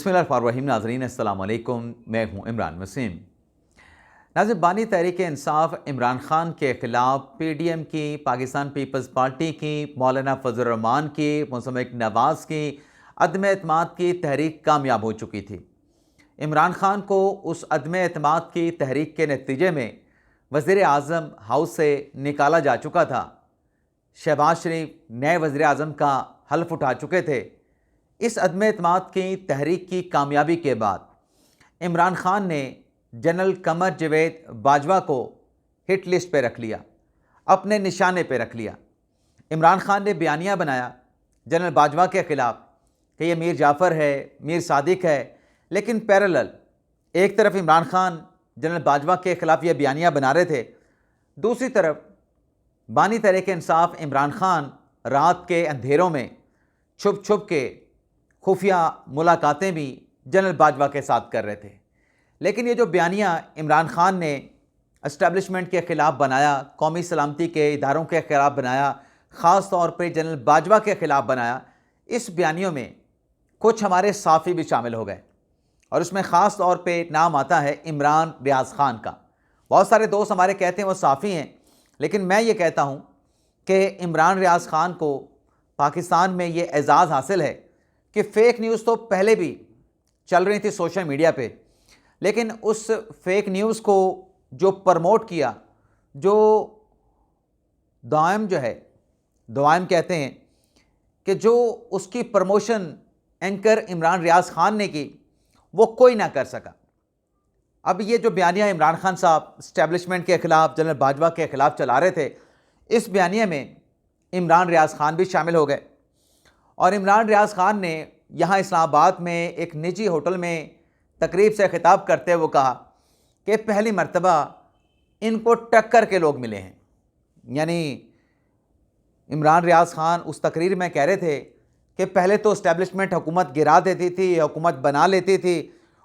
बिस्मिल्लाहिर्रहमानिर्रहीम। नाज़रीन अस्सलाम वालेकुम, मैं हूँ इमरान वसीम। नाज़रीन, बानी तहरीक इंसाफ इमरान ख़ान के ख़िलाफ़ PDM की, पाकिस्तान पीपल्स पार्टी की, मौलाना फजल रहमान की, मुसम्मिक नवाज़ की अदम एतमाद की तहरीक कामयाब हो चुकी थी। इमरान ख़ान को उस अदम एतमाद की तहरीक के नतीजे में वज़ीर आज़म हाउस से निकाला जा चुका था। शहबाज शरीफ नए वज़ीर आज़म का हल्फ उठा चुके थे। इस अदम एतमाद की तहरीक की कामयाबी के बाद इमरान ख़ान ने जनरल कमर जवेद बाजवा को हिट लिस्ट पे रख लिया, अपने निशाने पे रख लिया। इमरान ख़ान ने बयानिया बनाया जनरल बाजवा के ख़िलाफ़ कि ये मीर जाफ़र है, मीर सादिक है, लेकिन पैरेलल एक तरफ इमरान ख़ान जनरल बाजवा के ख़िलाफ़ ये बयानिया बना रहे थे, दूसरी तरफ बानी तहरीक इंसाफ इमरान ख़ान रात के अंधेरों में छुप छुप के खुफिया मुलाकातें भी जनरल बाजवा के साथ कर रहे थे। लेकिन ये जो बयानिया इमरान ख़ान ने एस्टेब्लिशमेंट के ख़िलाफ़ बनाया, कौमी सलामती के इदारों के ख़िलाफ़ बनाया, ख़ास तौर पे जनरल बाजवा के ख़िलाफ़ बनाया, इस बयानियों में कुछ हमारे साफ़ी भी शामिल हो गए और उसमें ख़ास तौर पे नाम आता है इमरान रियाज़ ख़ान का। बहुत सारे दोस्त हमारे कहते हैं वो साफ़ी हैं, लेकिन मैं ये कहता हूँ कि इमरान रियाज़ ख़ान को पाकिस्तान में ये एज़ाज़ हासिल है कि फ़ेक न्यूज़ तो पहले भी चल रही थी सोशल मीडिया पे, लेकिन उस फेक न्यूज़ को जो प्रमोट किया, जो दवाइम कहते हैं कि जो उसकी प्रमोशन एंकर इमरान रियाज़ ख़ान ने की, वो कोई ना कर सका। अब ये जो बयानिया इमरान ख़ान साहब इस्टेब्लिशमेंट के ख़िलाफ़, जनरल बाजवा के ख़िलाफ़ चला रहे थे, इस बयानिया में इमरान रियाज़ ख़ान भी शामिल हो गए और इमरान रियाज़ ख़ान ने यहाँ इस्लामाबाद में एक निजी होटल में तकरीब से ख़िताब करते हुए कहा कि पहली मर्तबा इनको टक्कर के लोग मिले हैं। यानी इमरान रियाज़ ख़ान उस तकरीर में कह रहे थे कि पहले तो इस्टेब्लिशमेंट हुकूमत गिरा देती थी, हुकूमत बना लेती थी,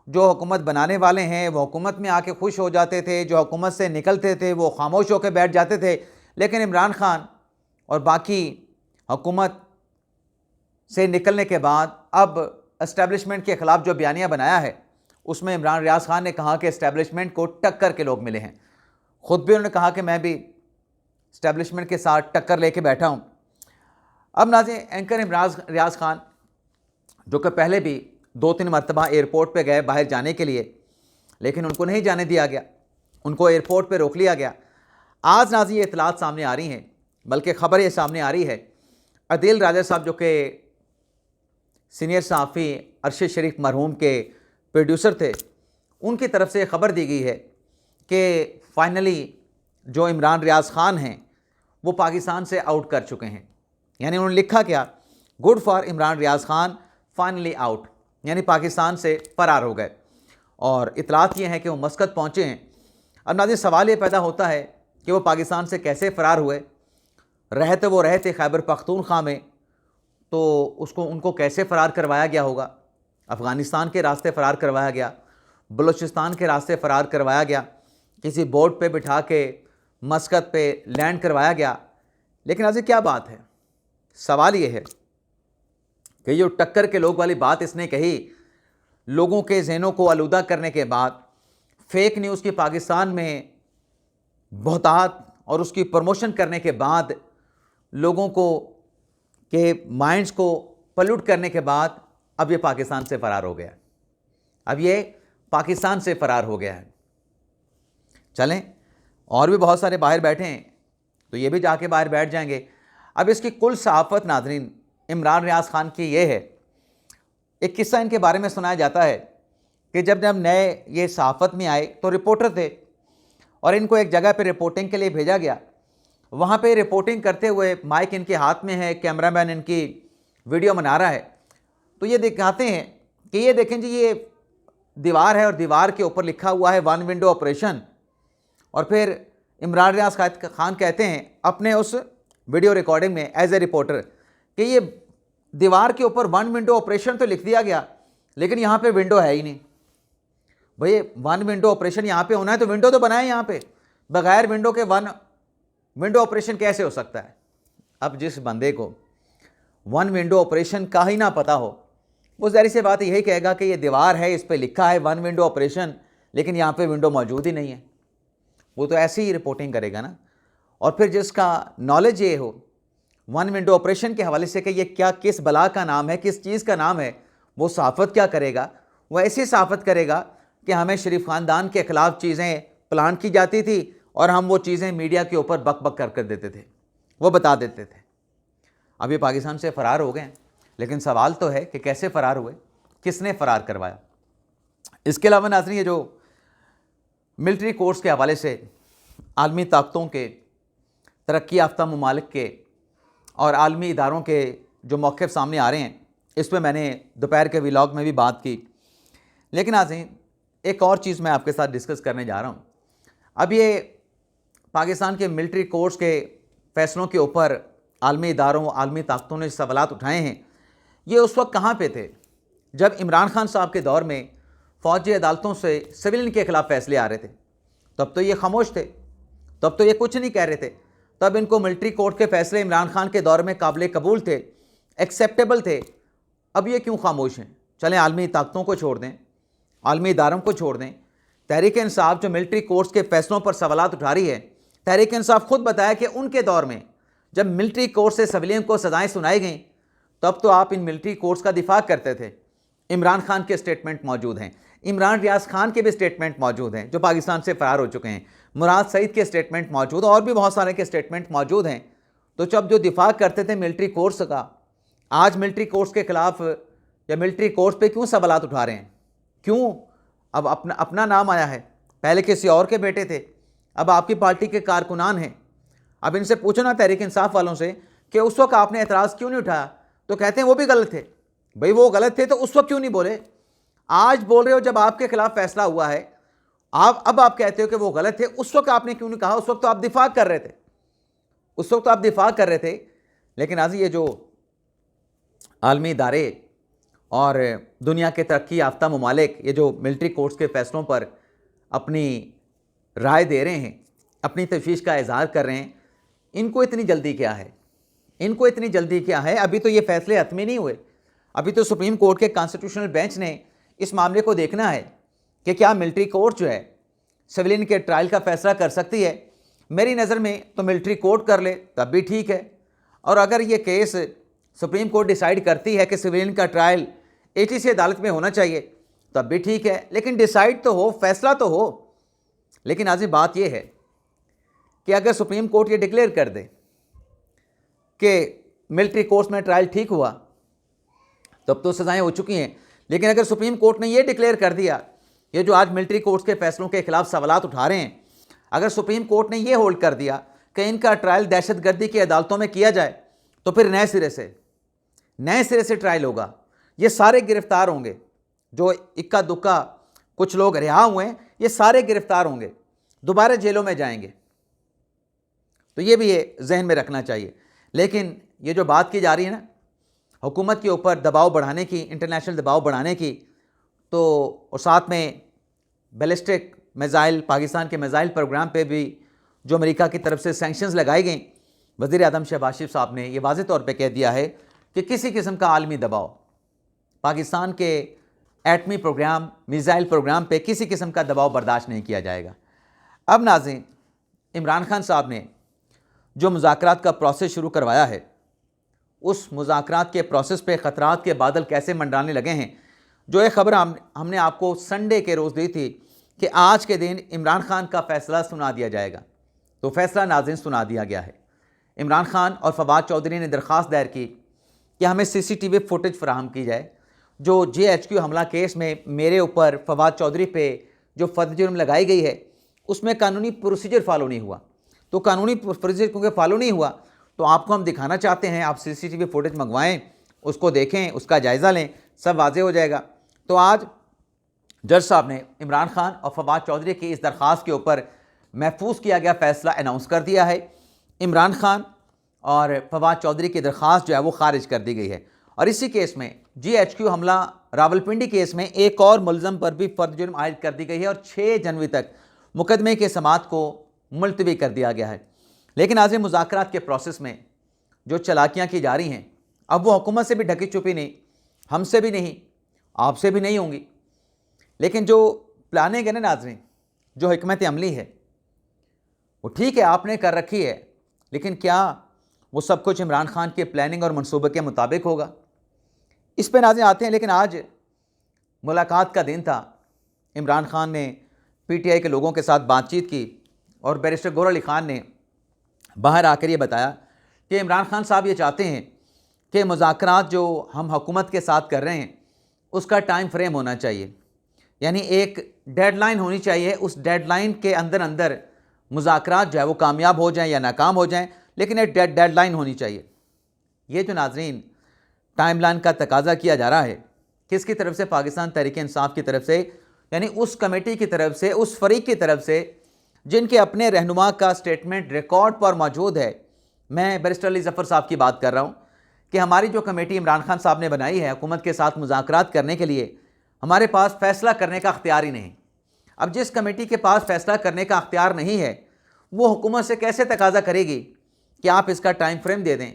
जो हुकूमत बनाने वाले हैं वो हुकूमत में आके खुश हो जाते थे, जो हुकूमत से निकलते थे वो खामोश होकर बैठ जाते थे। लेकिन इमरान ख़ान और बाकी हुकूमत से निकलने के बाद अब एस्टेब्लिशमेंट के ख़िलाफ़ जो बयानिया बनाया है, उसमें इमरान रियाज़ ख़ान ने कहा कि एस्टेब्लिशमेंट को टक्कर के लोग मिले हैं। ख़ुद भी उन्होंने कहा कि मैं भी एस्टेब्लिशमेंट के साथ टक्कर लेके बैठा हूँ। अब नाज़रीन, एंकर इमरान रियाज़ ख़ान जो कि पहले भी 2-3 मरतबा एयरपोर्ट पे गए बाहर जाने के लिए, लेकिन उनको नहीं जाने दिया गया, उनको एयरपोर्ट पे रोक लिया गया। आज नाज़रीन ये इतलात सामने आ रही हैं, बल्कि ख़बर ये सामने आ रही है, अदील राजा साहब जो कि सीनियर सहाफ़ी अरशद शरीफ मरहूम के प्रोड्यूसर थे, उनकी तरफ से ख़बर दी गई है कि फ़ाइनली जो इमरान रियाज़ ख़ान हैं वो पाकिस्तान से आउट कर चुके हैं। यानी उन्होंने लिखा क्या, good for Imran Riyaz Khan finally out, यानी पाकिस्तान से फ़रार हो गए। और इतलात ये हैं कि वो मस्कत पहुँचे हैं। अब नाज़रीन, सवाल ये पैदा होता है कि वो पाकिस्तान से कैसे फ़रार हुए। रहे थे खैबर पख्तूनख्वा में, तो उनको कैसे फ़रार करवाया गया होगा। अफ़गानिस्तान के रास्ते फ़रार करवाया गया, बलूचिस्तान के रास्ते फ़रार करवाया गया, किसी बोट पे बिठा के मस्कत पे लैंड करवाया गया। लेकिन आज क्या बात है, सवाल ये है कि जो टक्कर के लोग वाली बात इसने कही, लोगों के ज़हनों को आलूदा करने के बाद, फ़ेक न्यूज़ की पाकिस्तान में बहुतात और उसकी प्रमोशन करने के बाद, लोगों को के माइंड्स को पल्यूट करने के बाद, अब ये पाकिस्तान से फ़रार हो गया। अब ये पाकिस्तान से फ़रार हो गया है। चलें, और भी बहुत सारे बाहर बैठे हैं, तो ये भी जाके बाहर बैठ जाएंगे। अब इसकी कुल सहाफ़त नाज़रीन इमरान रियाज़ ख़ान की ये है। एक किस्सा इनके बारे में सुनाया जाता है कि जब नए ये सहाफ़त में आए तो रिपोर्टर थे और इनको एक जगह पे रिपोर्टिंग के लिए भेजा गया। वहाँ पे रिपोर्टिंग करते हुए माइक इनके हाथ में है, कैमरामैन इनकी वीडियो बना रहा है, तो ये दिखाते हैं कि ये देखें जी, ये दीवार है और दीवार के ऊपर लिखा हुआ है वन विंडो ऑपरेशन। और फिर इमरान रियाज़ ख़ान कहते हैं अपने उस वीडियो रिकॉर्डिंग में एज ए रिपोर्टर कि ये दीवार के ऊपर वन विंडो ऑपरेशन तो लिख दिया गया, लेकिन यहाँ पे विंडो है ही नहीं। भाई वन विंडो ऑपरेशन यहाँ पे होना है तो विंडो तो बनाए यहाँ पे, बगैर विंडो के वन विंडो ऑपरेशन कैसे हो सकता है। अब जिस बंदे को वन विंडो ऑपरेशन का ही ना पता हो, वो ज़ाहिर सी बात यही कहेगा कि ये दीवार है, इस पर लिखा है वन विंडो ऑपरेशन, लेकिन यहाँ पे विंडो मौजूद ही नहीं है। वो तो ऐसे ही रिपोर्टिंग करेगा ना। और फिर जिसका नॉलेज ये हो वन विंडो ऑपरेशन के हवाले से कि ये क्या, किस बला का नाम है, किस चीज़ का नाम है, वो सहाफ़त क्या करेगा? वो ऐसी सहाफ़त करेगा कि हमें शरीफ ख़ानदान के ख़िलाफ़ चीज़ें प्लान की जाती थी और हम वो चीज़ें मीडिया के ऊपर बक बक कर देते थे, वो बता देते थे। अब ये पाकिस्तान से फ़रार हो गए, लेकिन सवाल तो है कि कैसे फ़रार हुए, किसने फ़रार करवाया। इसके अलावा नाज़रीन, ये जो मिलिट्री कोर्स के हवाले से आलमी ताकतों के, तरक्की याफ्ता ममालिक के और आलमी इदारों के जो मौक़िफ़ सामने आ रहे हैं, इस पर मैंने दोपहर के व्लॉग में भी बात की। लेकिन नाज़रीन, एक और चीज़ मैं आपके साथ डिस्कस करने जा रहा हूँ। अब ये पाकिस्तान के मिलिट्री कोर्स के फ़ैसलों के ऊपर आलमी इदारों, आलमी ताकतों ने सवालात उठाए हैं। ये उस वक्त कहाँ पे थे जब इमरान खान साहब के दौर में फ़ौजी अदालतों से सिविलियन के ख़िलाफ़ फ़ैसले आ रहे थे। तब तो ये खामोश थे, तब तो ये कुछ नहीं कह रहे थे। तब इनको मिलिट्री कोर्ट के फ़ैसले इमरान खान के दौर में काबिल कबूल थे, एक्सेप्टेबल थे। अब ये क्यों खामोश हैं? चलें आलमी ताकतों को छोड़ दें, आलमी इदारों को छोड़ दें। तहरीक इंसाफ जो मिलिट्री कोर्ट्स के फ़ैसलों पर सवालात उठा रही है, तहरीक इंसाफ खुद बताया कि उनके दौर में जब मिलिट्री कोर्ट से सिविलियन को सज़ाएँ सुनाई गईं, तब तो आप इन मिलिट्री कोर्ट्स का दिफा करते थे। इमरान खान के स्टेटमेंट मौजूद हैं, इमरान रियाज खान के भी स्टेटमेंट मौजूद हैं जो पाकिस्तान से फ़रार हो चुके हैं, मुराद सईद के स्टेटमेंट मौजूद, और भी बहुत सारे के स्टेटमेंट मौजूद हैं। तो जब जो दिफा करते थे मिलिट्री कोर्ट्स का, आज मिलिट्री कोर्ट्स के ख़िलाफ़ या मिलिट्री कोर्ट्स पे क्यों सवालात उठा रहे हैं? क्यों? अब अपना नाम आया है, पहले किसी और के बेटे थे, अब आपकी पार्टी के कारकुनान हैं। अब इनसे पूछो ना तहरीक इंसाफ वालों से कि उस वक्त आपने एतराज़ क्यों नहीं उठाया, तो कहते हैं वो भी गलत थे। भाई वो गलत थे तो उस वक्त क्यों नहीं बोले? आज बोल रहे हो जब आपके खिलाफ फैसला हुआ है, अब आप कहते हो कि वो गलत थे, उस वक्त आपने क्यों नहीं कहा? उस वक्त तो आप दिफा कर रहे थे, उस वक्त तो आप दिफा कर रहे थे। लेकिन आज ये जो आलमी इदारे और दुनिया के तरक्की याफ्ता ममालिक ये जो मिलिट्री कोर्ट्स के फ़ैसलों पर अपनी राय दे रहे हैं, अपनी तशवीश का इजहार कर रहे हैं, इनको इतनी जल्दी क्या है? इनको इतनी जल्दी क्या है? अभी तो ये फ़ैसले हतमी नहीं हुए। अभी तो सुप्रीम कोर्ट के कॉन्स्टिट्यूशनल बेंच ने इस मामले को देखना है कि क्या मिलिट्री कोर्ट जो है सिविलियन के ट्रायल का फ़ैसला कर सकती है। मेरी नज़र में तो मिलिट्री कोर्ट कर ले तब भी ठीक है, और अगर ये केस सुप्रीम कोर्ट डिसाइड करती है कि सिविलियन का ट्रायल ATC अदालत में होना चाहिए तब भी ठीक है, लेकिन डिसाइड तो हो, फैसला तो हो। लेकिन आज बात यह है कि अगर सुप्रीम कोर्ट ये डिक्लेयर कर दे कि मिलिट्री कोर्ट्स में ट्रायल ठीक हुआ, तब तो सज़ाएं हो चुकी हैं। लेकिन अगर सुप्रीम कोर्ट ने ये डिक्लेयर कर दिया, ये जो आज मिलिट्री कोर्ट्स के फैसलों के खिलाफ सवालात उठा रहे हैं, अगर सुप्रीम कोर्ट ने ये होल्ड कर दिया कि इनका ट्रायल दहशतगर्दी की अदालतों में किया जाए, तो फिर नए सिरे से ट्रायल होगा। ये सारे गिरफ्तार होंगे, जो इक्का दुक्का कुछ लोग रिहा हुए हैं, ये सारे गिरफ्तार होंगे, दोबारा जेलों में जाएंगे। तो ये भी ये जहन में रखना चाहिए। लेकिन ये जो बात की जा रही है ना हुकूमत के ऊपर दबाव बढ़ाने की, इंटरनेशनल दबाव बढ़ाने की, तो और साथ में बैलिस्टिक मिसाइल, पाकिस्तान के मिसाइल प्रोग्राम पे भी जो अमेरिका की तरफ से सैंक्शंस लगाई गई, वज़ीर आज़म शहबाज शरीफ साहब ने ये वाज़ेह तौर पे कह दिया है कि किसी किस्म का आलमी दबाव पाकिस्तान के एटमी प्रोग्राम, मिसाइल प्रोग्राम पे किसी किस्म का दबाव बर्दाश्त नहीं किया जाएगा। अब नाज़रीन, इमरान खान साहब ने जो मुज़ाकरात का प्रोसेस शुरू करवाया है, उस मुज़ाकरात के प्रोसेस पे ख़तरात के बादल कैसे मंडराने लगे हैं। जो एक ख़बर हमने आपको संडे के रोज़ दी थी कि आज के दिन इमरान खान का फ़ैसला सुना दिया जाएगा, तो फ़ैसला नाज़रीन सुना दिया गया है। इमरान खान और फवाद चौधरी ने दरख्वास्त दायर की कि हमें CCTV फुटेज फराहम की जाए। जो JHQ हमला केस में मेरे ऊपर फवाद चौधरी पे जो फर्द जुर्म लगाई गई है, उसमें कानूनी प्रोसीजर फॉलो नहीं हुआ। तो कानूनी प्रोसीजर क्योंकि फॉलो नहीं हुआ, तो आपको हम दिखाना चाहते हैं, आप CCTV फुटेज मंगवाएं, उसको देखें, उसका जायज़ा लें, सब वाज़े हो जाएगा। तो आज जज साहब ने इमरान खान और फवाद चौधरी की इस दरख्वास्त के ऊपर महफूज किया गया फ़ैसला अनाउंस कर दिया है। इमरान खान और फवाद चौधरी की दरख्वास्त जो है वो खारिज कर दी गई है। और इसी केस में JHQ हमला रावलपिंडी केस में एक और मुलज़म पर भी फर्द जुर्म आयद कर दी गई है और 6 जनवरी तक मुकदमे के समाअत को मुलतवी कर दिया गया है। लेकिन आज मुज़ाकरात के प्रोसेस में जो चलाकियाँ की जा रही हैं, अब वो हुकूमत से भी ढकी छुपी नहीं, हमसे भी नहीं, आपसे भी नहीं होंगी, लेकिन जो प्लानिंग है ना नाज़रीन, जो हिकमत अमली है वो ठीक है, आपने कर रखी है, लेकिन क्या वो सब कुछ इमरान खान के प्लानिंग और मनसूबे के मुताबिक होगा? इस पे नाज़रीन आते हैं। लेकिन आज मुलाकात का दिन था। इमरान खान ने पीटीआई के लोगों के साथ बातचीत की और बैरिस्टर गौहर अली खान ने बाहर आकर ये बताया कि इमरान खान साहब ये चाहते हैं कि मुज़ाकरात जो हम हुकूमत के साथ कर रहे हैं उसका टाइम फ्रेम होना चाहिए, यानी एक डेडलाइन होनी चाहिए। उस डेडलाइन के अंदर अंदर मुज़ाकरात जो है वो कामयाब हो जाएं या नाकाम हो जाएं, लेकिन एक डेडलाइन होनी चाहिए। ये जो नाज़रीन टाइमलाइन का तकाजा किया जा रहा है, किसकी तरफ से? पाकिस्तान तहरीक इंसाफ की तरफ से, यानी उस कमेटी की तरफ से, उस फरीक की तरफ से जिनके अपने रहनुमा का स्टेटमेंट रिकॉर्ड पर मौजूद है। मैं बैरिस्टर अली ज़फ़र साहब की बात कर रहा हूँ कि हमारी जो कमेटी इमरान खान साहब ने बनाई है हुकूमत के साथ मुज़ाकरात करने के लिए, हमारे पास फ़ैसला करने का अख्तियार ही नहीं। अब जिस कमेटी के पास फ़ैसला करने का अख्तियार नहीं है, वो हुकूमत से कैसे तकाजा करेगी कि आप इसका टाइम फ्रेम दे दें?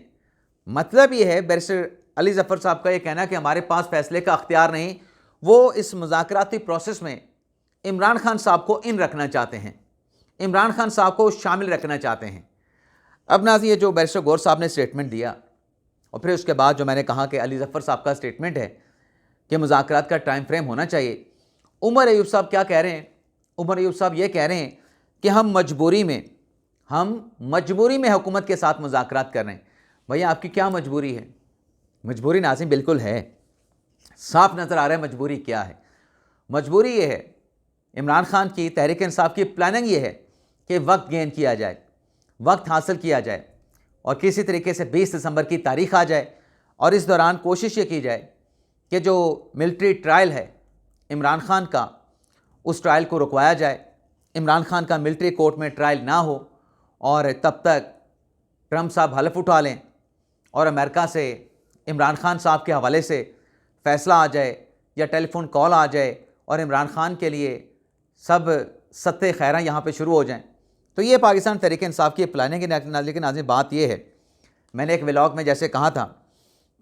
मतलब ये है बैरिस्टर अली ज़फ़र साहब का ये कहना कि हमारे पास फ़ैसले का अख्तियार नहीं, वो इस मुज़ाकराती प्रोसेस में इमरान खान साहब को इन रखना चाहते हैं, इमरान खान साहब को शामिल रखना चाहते हैं। अब नाज़रीन ये जो बैरिस्टर गौहर साहब ने स्टेटमेंट दिया और फिर उसके बाद जो मैंने कहा कि अली ज़फ़र साहब का स्टेटमेंट है कि मुज़ाकरात का टाइम फ्रेम होना चाहिए। उमर अयूब साहब क्या कह रहे हैं? उमर अयूब साहब ये कह रहे हैं कि हम मजबूरी में हुकूमत के साथ मुज़ाकरात कर रहे हैं। भैया आपकी क्या मजबूरी है? मजबूरी नाज़रीन बिल्कुल है, साफ नज़र आ रहा है मजबूरी क्या है। मजबूरी ये है, इमरान खान की तहरीक इंसाफ की प्लानिंग ये है कि वक्त गेन किया जाए, वक्त हासिल किया जाए और किसी तरीके से 20 दिसंबर की तारीख आ जाए और इस दौरान कोशिश ये की जाए कि जो मिलिट्री ट्रायल है इमरान खान का, उस ट्रायल को रुकवाया जाए, इमरान खान का मिलिट्री कोर्ट में ट्रायल ना हो और तब तक ट्रंप साहब हलफ उठा लें और अमेरिका से इमरान खान साहब के हवाले से फ़ैसला आ जाए या टेलीफोन कॉल आ जाए और इमरान खान के लिए सब सत्ते खैरा यहाँ पे शुरू हो जाएं। तो ये पाकिस्तान तहरीक इंसाफ की प्लानिंग है। लेकिन नाज़रीन बात ये है, मैंने एक व्लॉग में जैसे कहा था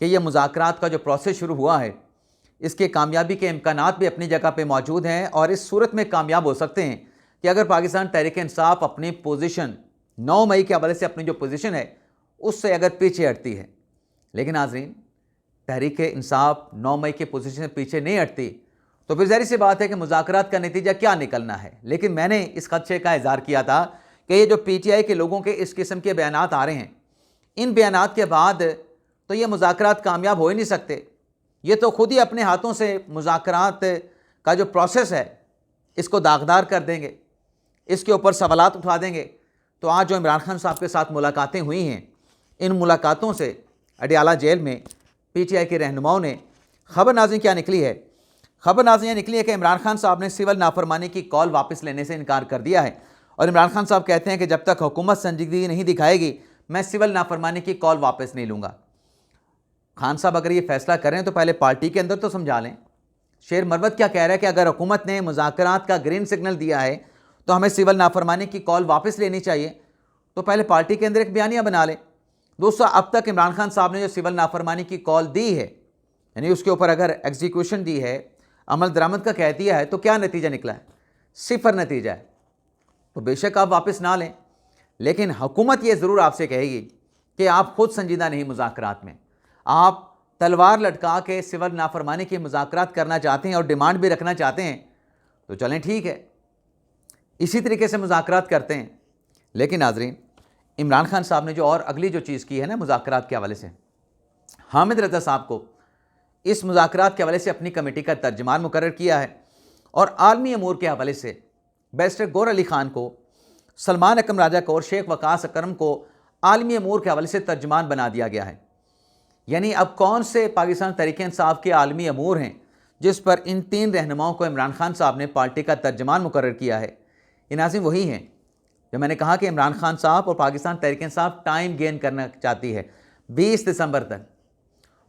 कि ये मुज़ाकरात का जो प्रोसेस शुरू हुआ है, इसके कामयाबी के इम्कानात भी अपनी जगह पे मौजूद हैं और इस सूरत में कामयाब हो सकते हैं कि अगर पाकिस्तान तहरीक इंसाफ अपनी पोजीशन 9 मई के हवाले से अपनी जो पोजीशन है उससे अगर पीछे हटती है, लेकिन नाज़रीन तहरीक इंसाफ 9 मई के पोजीशन से पीछे नहीं हटती, तो फिर ज़ाहिर सी बात है कि मुज़ाकरात का नतीजा क्या निकलना है। लेकिन मैंने इस खदशे का इज़हार किया था कि ये जो पीटीआई के लोगों के इस किस्म के बयानात आ रहे हैं, इन बयानात के बाद तो ये मुज़ाकरात कामयाब हो ही नहीं सकते। ये तो खुद ही अपने हाथों से मुज़ाकरात का जो प्रोसेस है इसको दागदार कर देंगे, इसके ऊपर सवालात उठा देंगे। तो आज जो इमरान खान साहब के साथ मुलाकातें हुई हैं, इन मुलाकातों से अडियाला जेल में पीटीआई के रहनुमाओं ने खबर नाज़रीन क्या निकली है? खबर नाज़रीन निकली है कि इमरान खान साहब ने सिविल नाफरमानी की कॉल वापस लेने से इनकार कर दिया है और इमरान खान साहब कहते हैं कि जब तक हुकूमत संजीदगी नहीं दिखाएगी मैं सिविल नाफरमानी की कॉल वापस नहीं लूँगा। खान साहब अगर ये फैसला करें तो पहले पार्टी के अंदर तो समझा लें। शेर मरवत क्या कह रहा है कि अगर हुकूमत ने मुज़ाकरात का ग्रीन सिग्नल दिया है तो हमें सिविल नाफरमानी की कॉल वापस लेनी चाहिए, तो पहले पार्टी के अंदर एक बयानिया बना लें। दोस्तों, अब तक इमरान खान साहब ने जो सिविल नाफरमानी की कॉल दी है, यानी उसके ऊपर अगर एग्जीक्यूशन दी है, अमल दरामद का कह दिया है, तो क्या नतीजा निकला है? 0 नतीजा है। तो बेशक आप वापस ना लें, लेकिन हुकूमत ये ज़रूर आपसे कहेगी कि आप खुद संजीदा नहीं मुज़ाकरात में, आप तलवार लटका के सिविल नाफरमानी की मुज़ाकरात करना चाहते हैं और डिमांड भी रखना चाहते हैं, तो चलें ठीक है, इसी तरीके से मुज़ाकरात करते हैं। लेकिन नाज़रीन इमरान खान साहब ने जो और अगली जो चीज़ की है ना मुज़ाकरात के हवाले से, हामिद रज़ा साहब को इस मुज़ाकरात के हवाले से अपनी कमेटी का तर्जमान मुकर्रर किया है और आलमी अमूर के हवाले से बैरिस्टर गौहर अली ख़ान को, सलमान अकरम राजा को और शेख वकास अकरम को आलमी अमूर के हवाले से तर्जमान बना दिया गया है। यानी अब कौन से पाकिस्तान तहरीक इंसाफ के आलमी अमूर हैं जिस पर इन 3 रहनुमाओं को इमरान खान साहब ने पार्टी का तर्जमान मुकर्रर किया है? ये नाज़रीन वही हैं जो मैंने कहा कि इमरान खान साहब और पाकिस्तान तहरीक इंसाफ टाइम गेन करना चाहती है 20 दिसंबर तक।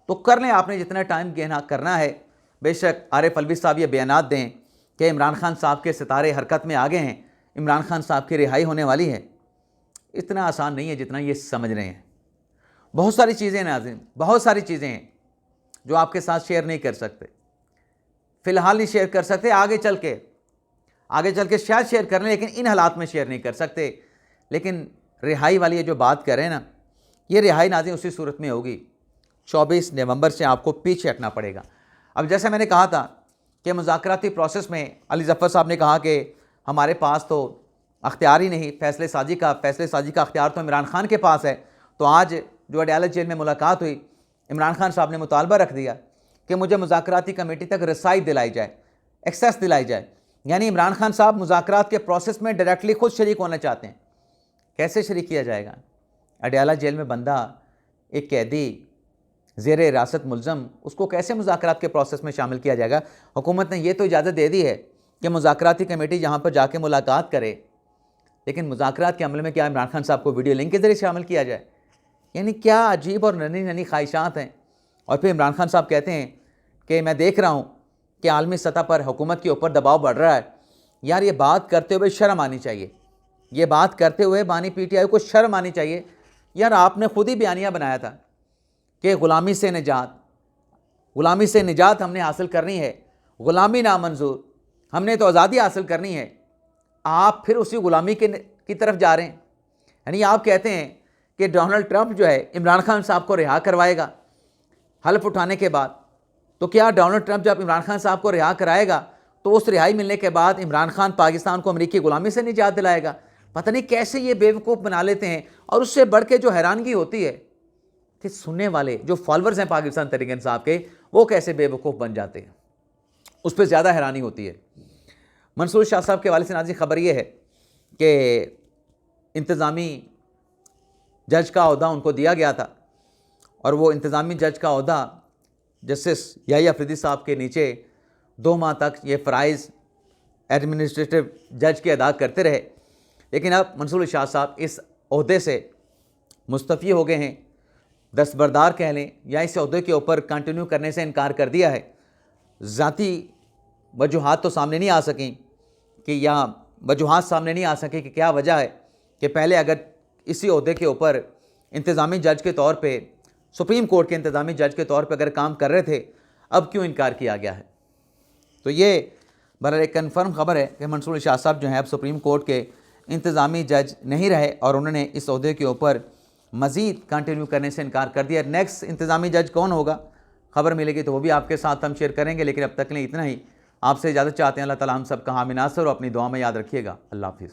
तो कर लें, आपने जितना टाइम गेन करना है। बेशक आरिफ अलवी साहब ये बयानात दें कि इमरान खान साहब के सितारे हरकत में आ गए हैं, इमरान खान साहब की रिहाई होने वाली है। इतना आसान नहीं है जितना ये समझ रहे हैं। बहुत सारी चीज़ें नाज़रीन, बहुत सारी चीज़ें हैं जो आपके साथ शेयर नहीं कर सकते। फ़िलहाल नहीं शेयर कर सकते, आगे चल के शायद शेयर कर लें, लेकिन इन हालात में शेयर नहीं कर सकते। लेकिन रिहाई वाली ये जो बात कर रहे हैं ना, ये रिहाई नाज़रीन उसी सूरत में होगी 24 नवंबर से आपको पीछे हटना पड़ेगा। अब जैसे मैंने कहा था कि मुज़ाकराती प्रोसेस में अली ज़फ़र साहब ने कहा कि हमारे पास तो अख्तियार ही नहीं, फ़ैसले साजी का अख्तियार तो इमरान खान के पास है। तो आज जो अडयाला जेल में मुलाकात हुई, इमरान खान साहब ने मुतालबा रख दिया कि मुझे मुज़ाकराती कमेटी तक रसाई दिलाई जाए, एक्सेस दिलाई जाए। यानी इमरान खान साहब मुज़ाकरात के प्रोसेस में डायरेक्टली खुद शरीक होना चाहते हैं। कैसे शरीक किया जाएगा? अडयाला जेल में बंदा, एक कैदी ज़ेर हिरासत मुल्ज़म, उसको कैसे मुज़ाकरात के प्रोसेस में शामिल किया जाएगा? हुकूमत ने यह तो इजाज़त दे दी है कि मुज़ाकराती कमेटी जहाँ पर जाके मुलाकात करे, लेकिन मुज़ाकरात के अमल में क्या इमरान खान साहब को वीडियो लिंक के ज़रिए शामिल किया जाए? यानी क्या अजीब और नन्ही नन्ही ख्वाहिशात हैं। और फिर इमरान खान साहब कहते हैं कि मैं देख रहा हूँ कि आलमी सतह पर हुकूमत के ऊपर दबाव बढ़ रहा है। यार ये बात करते हुए शर्म आनी चाहिए, ये बात करते हुए बानी PTI को शर्म आनी चाहिए। यार आपने खुद ही बयानिया बनाया था कि ग़ुलामी से निजात हमने हासिल करनी है, ग़ुलामी नामंजूर, हमने तो आज़ादी हासिल करनी है। आप फिर उसी ग़ुलामी की तरफ जा रहे हैं। यानी आप कहते हैं कि डोनाल्ड ट्रंप जो है इमरान खान साहब को रिहा करवाएगा हल्फ उठाने के बाद। तो क्या डोनाल्ड ट्रंप जब इमरान खान साहब को रिहा कराएगा तो उस रिहाई मिलने के बाद इमरान खान पाकिस्तान को अमेरिकी ग़ुलामी से निजात दिलाएगा? पता नहीं कैसे ये बेवकूफ़ बना लेते हैं। और उससे बढ़ के जो हैरानगी होती है कि सुनने वाले जो फॉलोअर्स हैं पाकिस्तान तहरीक इंसाफ के, वो कैसे बेवकूफ़ बन जाते हैं, उस पर ज़्यादा हैरानी होती है। मंसूर शाह साहब के हवाले से नाज़रीन खबर ये है कि इंतज़ामी जज का ओहदा उनको दिया गया था, और वो इंतज़ामी जज का ओहदा जस्टिस याहिया अफरीदी साहब के नीचे 2 माह तक ये फ़राइज़ एडमिनिस्ट्रेटिव जज के अदा करते रहे। लेकिन अब मंसूर शाह साहब इस ओहदे से मुस्तफ़ी हो गए हैं, दस्तबरदार कह लें, या इस ओहदे के ऊपर कंटिन्यू करने से इनकार कर दिया है। ज़ाती वजूहात तो सामने नहीं आ सकें कि वजूहात सामने नहीं आ सके कि क्या वजह है कि पहले अगर इसी ओहदे के ऊपर इंतज़ामी जज के तौर पे, सुप्रीम कोर्ट के इंतज़ामी जज के तौर पे अगर काम कर रहे थे, अब क्यों इनकार किया गया है। तो ये बहरहाल एक कन्फर्म खबर है कि मंसूर शाह साहब जो हैं अब सुप्रीम कोर्ट के इंतज़ामी जज नहीं रहे, और उन्होंने इस ओहदे के ऊपर मज़ीद कंटिन्यू करने से इनकार कर दिया। नेक्स्ट इंतज़ामी जज कौन होगा, खबर मिलेगी तो वो भी आपके साथ हम शेयर करेंगे। लेकिन अब तक के लिए इतना ही। आपसे इजाज़त चाहते हैं। अल्लाह ताला हम सब का हामी नासिर, और अपनी दुआ में याद रखिएगा। अल्लाह हाफ़िज़।